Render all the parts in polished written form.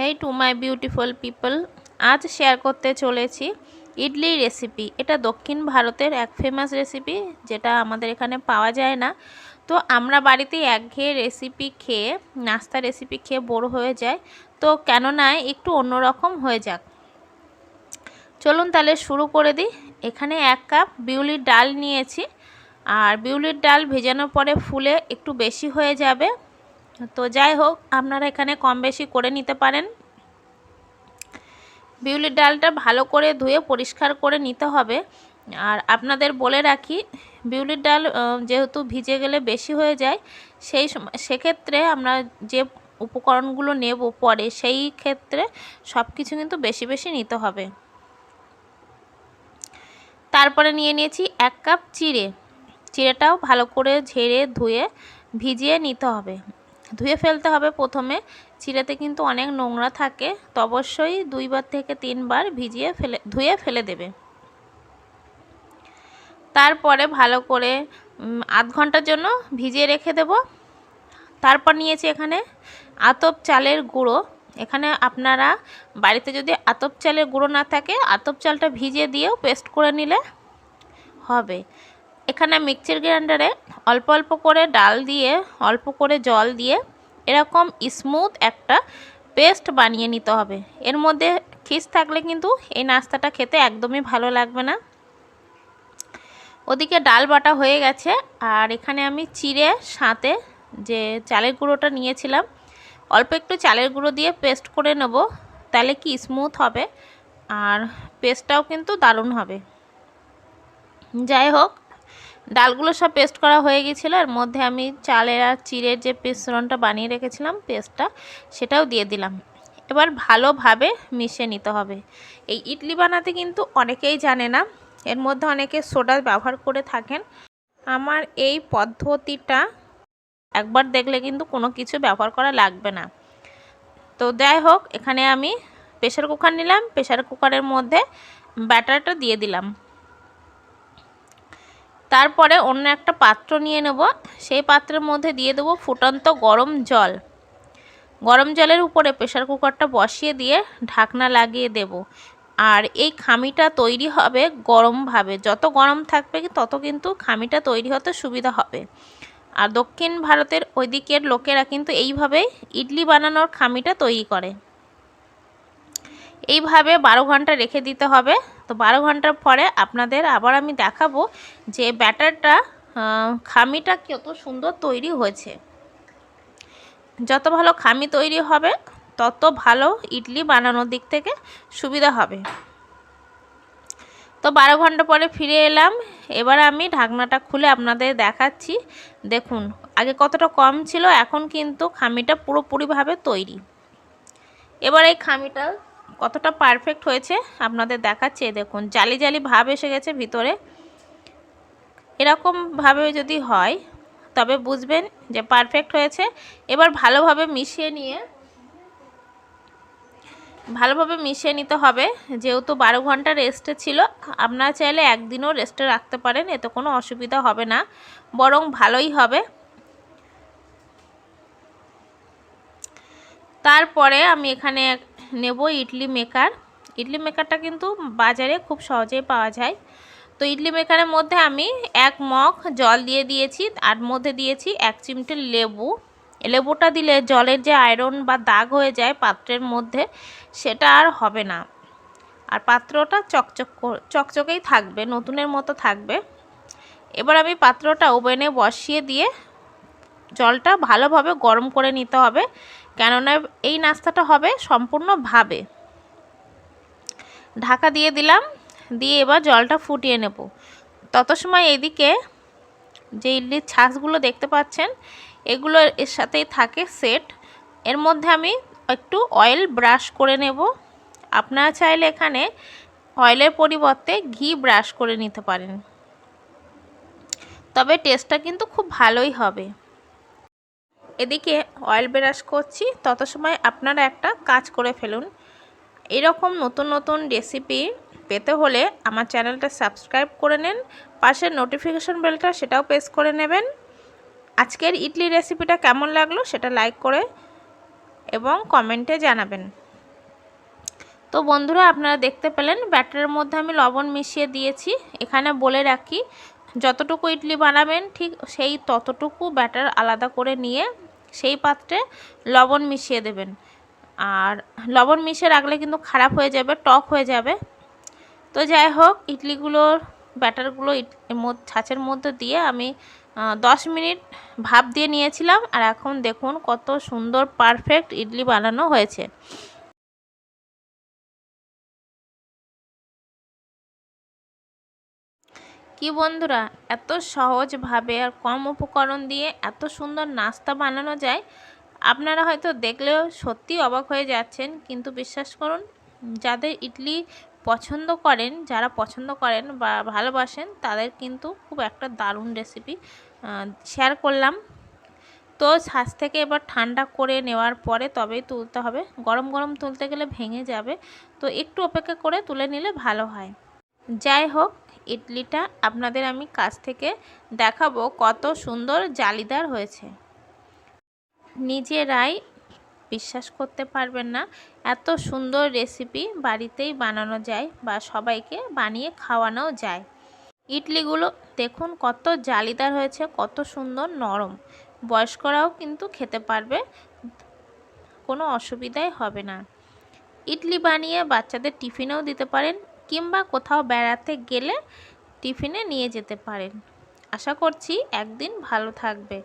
Hey to my beautiful people, আজ share করতে চলেছি ইডলি রেসিপি। এটা দক্ষিণ ভারতের এক ফেমাস রেসিপি, যেটা আমাদের এখানে পাওয়া যায় না। তো আমরা বাড়িতে একঘেয়ে রেসিপি খেয়ে, নাস্তা রেসিপি খেয়ে বোর হয়ে যায়। তো কেন না একটু অন্যরকম হয়ে যাক। চলুন তাহলে শুরু করে দিই। এখানে 1 কাপ বিউলির ডাল নিয়েছি, আর বিউলির ডাল ভেজানোর পরে ফুলে একটু বেশি হয়ে যাবে। তো যাই হোক, আপনারা এখানে কম বেশি করে নিতে পারেন। বিউলির ডালটা ভালো করে ধুয়ে পরিষ্কার করে নিতে হবে। আর আপনাদের বলে রাখি, বিউলির ডাল যেহেতু ভিজে গেলে বেশি হয়ে যায়, সেক্ষেত্রে আমরা যে উপকরণগুলো নেব পরে, সেই ক্ষেত্রে সব কিছু কিন্তু বেশি বেশি নিতে হবে। তারপরে নিয়ে নিয়েছি 1 কাপ চিড়েটাও ভালো করে ঝেড়ে ধুয়ে ভিজিয়ে নিতে হবে, ধুয়ে ফেলতে হবে। প্রথমে চিড়েতে কিন্তু অনেক নোংরা থাকে, তো অবশ্যই 2 বার থেকে 3 বার ধুয়ে ফেলে দেবে। তারপরে ভালো করে আধ ঘন্টার জন্য ভিজিয়ে রেখে দেব। তারপর নিয়েছি এখানে আতপ চালের গুঁড়ো। এখানে আপনারা বাড়িতে যদি আতপ চালের গুঁড়ো না থাকে, আতপ চালটা ভিজিয়ে দিয়েও পেস্ট করে নিলে হবে। এখানে মিক্সির গ্রাইন্ডারে অল্প অল্প করে ডাল দিয়ে, অল্প করে জল দিয়ে এরকম স্মুথ একটা পেস্ট বানিয়ে নিতে হবে। এর মধ্যে খিস থাকলে কিন্তু এই নাস্তাটা খেতে একদমই ভালো লাগবে না। ওদিকে ডাল বাটা হয়ে গেছে, আর এখানে আমি চিড়ে সাথে যে চালের গুঁড়োটা নিয়েছিলাম, অল্প একটু চালের গুঁড়ো দিয়ে পেস্ট করে নেব, তাহলে কি স্মুথ হবে আর পেস্টটাও কিন্তু দারুণ হবে। যাই হোক, ডালগুলো সব পেস্ট করা হয়ে গেছিলো। এর মধ্যে আমি চালের আর চিড়ের যে মিশ্রণটা বানিয়ে রেখেছিলাম, পেস্টটা, সেটাও দিয়ে দিলাম। এবার ভালোভাবে মিশিয়ে নিতে হবে। এই ইডলি বানাতে কিন্তু অনেকেই জানে না, এর মধ্যে অনেকে সোডা ব্যবহার করে থাকেন। আমার এই পদ্ধতিটা একবার দেখলে কিন্তু কোনো কিছু ব্যবহার করা লাগবে না। তো যাই হোক, এখানে আমি প্রেসার কুকার নিলাম, প্রেসার কুকারের মধ্যে ব্যাটারটা দিয়ে দিলাম। তারপরে অন্য একটা পাত্র নিয়ে নেব, সেই পাত্রের মধ্যে দিয়ে দেবো ফুটন্ত গরম জল। গরম জলের উপরে প্রেসার কুকারটা বসিয়ে দিয়ে ঢাকনা লাগিয়ে দেব। আর এই খামিটা তৈরি হবে গরমভাবে, যত গরম থাকবে তত কিন্তু খামিটা তৈরি হতে সুবিধা হবে। আর দক্ষিণ ভারতের ওই দিকের লোকেরা কিন্তু এইভাবেই ইডলি বানানোর খামিটা তৈরি করে। এইভাবে 12 ঘন্টা রেখে দিতে হবে। তো 12 ঘন্টার পরে আপনাদের আবার আমি দেখাবো যে ব্যাটারটা, খামিটা কত সুন্দর তৈরি হয়েছে। যত ভালো খামি তৈরি হবে, তত ভালো ইডলি বানানোর দিক থেকে সুবিধা হবে। তো 12 ঘন্টা পরে ফিরে এলাম। এবার আমি ঢাকনাটা খুলে আপনাদের দেখাচ্ছি। দেখুন, আগে কতটা কম ছিল, এখন কিন্তু খামিটা পুরোপুরিভাবে তৈরি। এবার এই খামিটা কতটা পারফেক্ট হয়েছে আপনাদের দেখাচ্ছি। দেখুন, জালি জালি ভাব এসে গেছে ভিতরে। এরকমভাবে যদি হয় তবে বুঝবেন যে পারফেক্ট হয়েছে। এবার ভালোভাবে মিশিয়ে নিতে হবে। যেহেতু 12 ঘন্টা রেস্টে ছিল, আপনারা চাইলে একদিনও রেস্টে রাখতে পারেন, এতে কোনো অসুবিধা হবে না, বরং ভালোই হবে। তারপরে আমি এখানে নেব ইডলি মেকার। ইডলি মেকারটা কিন্তু বাজারে খুব সহজেই পাওয়া যায়। তো ইডলি মেকারের মধ্যে আমি 1 মগ জল দিয়ে দিয়েছি, আর মধ্যে দিয়েছি 1 চিমটে লেবু। লেবুটা দিলে জলের যে আয়রন বা দাগ হয়ে যায় পাত্রের মধ্যে, সেটা আর হবে না, আর পাত্রটা চকচকেই থাকবে, নতুনের মতো থাকবে। এবার আমি পাত্রটা ওভেনে বসিয়ে দিয়ে জলটা ভালোভাবে গরম করে নিতে হবে, কেননা এই নাস্তাটা হবে সম্পূর্ণভাবে। ঢাকা দিয়ে দিলাম, দিয়ে এবার জলটা ফুটিয়ে নেব। তত সময় এদিকে যে ইডলির ছাঁচগুলো দেখতে পাচ্ছেন, এগুলো এর সাথেই থাকে সেট। এর মধ্যে আমি একটু অয়েল ব্রাশ করে নেব। আপনারা চাইলে এখানে অয়েলের পরিবর্তে ঘি ব্রাশ করে নিতে পারেন, তবে টেস্টটা কিন্তু খুব ভালোই হবে। এদিকে অয়েল ব্রাশ করছি, তত সময় আপনারা একটা কাজ করে ফেলুন। এরকম নতুন নতুন রেসিপি পেতে হলে আমার চ্যানেলটা সাবস্ক্রাইব করে নেন, পাশের নোটিফিকেশন বেলটা সেটাও প্রেস করে নেবেন। আজকের ইডলি রেসিপিটা কেমন লাগলো সেটা লাইক করে এবং কমেন্টে জানাবেন। তো বন্ধুরা আপনারা দেখতে পেলেন ব্যাটারের মধ্যে আমি লবণ মিশিয়ে দিয়েছি। এখানে বলে রাখি, যতটুকু ইডলি বানাবেন ঠিক সেই ততটুকু ব্যাটার আলাদা করে নিয়ে সেই পাত্রে লবণ মিশিয়ে দেবেন। আর লবণ মিশিয়ে রাখলে কিন্তু খারাপ হয়ে যাবে, টক হয়ে যাবে। তো যাই হোক, ইডলিগুলোর ব্যাটারগুলো ছাঁচের মধ্যে দিয়ে আমি 10 মিনিট ভাপ দিয়ে নিয়েছিলাম। আর এখন দেখুন কত সুন্দর পারফেক্ট ইডলি বানানো হয়েছে। কি বন্ধুরা, এত সহজভাবে আর কম উপকরণ দিয়ে এত সুন্দর নাস্তা বানানো যায়, আপনারা হয়তো দেখলেও সত্যি অবাক হয়ে যাচ্ছেন। কিন্তু বিশ্বাস করুন, যাদের ইডলি পছন্দ করেন, যারা পছন্দ করেন বা ভালোবাসেন, তাদের কিন্তু খুব একটা দারুণ রেসিপি শেয়ার করলাম। তো ছাঁচ থেকে এবার ঠান্ডা করে নেওয়ার পরে তবেই তুলতে হবে। গরম গরম তুলতে গেলে ভেঙে যাবে, তো একটু অপেক্ষা করে তুলে নিলে ভালো হয়। যাই হোক, ইডলিটা আপনাদের আমি কাছ থেকে দেখাবো কত সুন্দর জালিদার হয়েছে। নিজেরাই বিশ্বাস করতে পারবেন না, এত সুন্দর রেসিপি বাড়িতেই বানানো যায় বা সবাইকে বানিয়ে খাওয়ানো যায়। ইডলিগুলো দেখুন কত জালিদার হয়েছে, কত সুন্দর নরম। বয়স্করাও কিন্তু খেতে পারবে, কোনো অসুবিধাই হবে না। ইডলি বানিয়ে বাচ্চাদের টিফিনেও দিতে পারেন, কিংবা কোথাও বেড়াতে গেলে টিফিনে নিয়ে যেতে পারেন। আশা করছি একদিন ভালো থাকবে।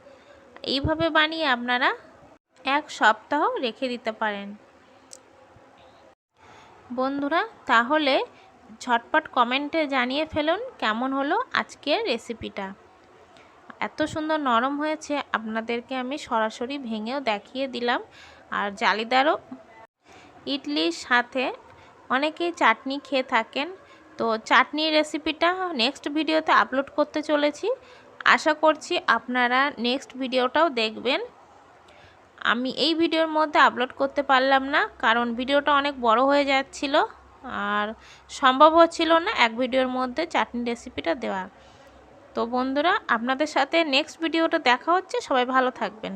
এইভাবে বানিয়ে আপনারা 1 সপ্তাহ রেখে দিতে পারেন। বন্ধুরা, তাহলে ঝটপট কমেন্টে জানিয়ে ফেলুন কেমন হলো আজকের রেসিপিটা। এত সুন্দর নরম হয়েছে, আপনাদেরকে আমি সরাসরি ভেঙেও দেখিয়ে দিলাম। আর জালিদারও। ইডলির সাথে অনেকেই চাটনি খেয়ে থাকেন, তো চাটনির রেসিপিটা নেক্সট ভিডিওতে আপলোড করতে চলেছি। আশা করছি আপনারা নেক্সট ভিডিওটাও দেখবেন। আমি এই ভিডিওর মধ্যে আপলোড করতে পারলাম না, কারণ ভিডিওটা অনেক বড় হয়ে যাচ্ছিল আর সম্ভব হচ্ছিল না এক ভিডিওর মধ্যে চাটনি রেসিপিটা দেওয়া। তো বন্ধুরা, আপনাদের সাথে নেক্সট ভিডিওটা দেখা হচ্ছে। সবাই ভালো থাকবেন।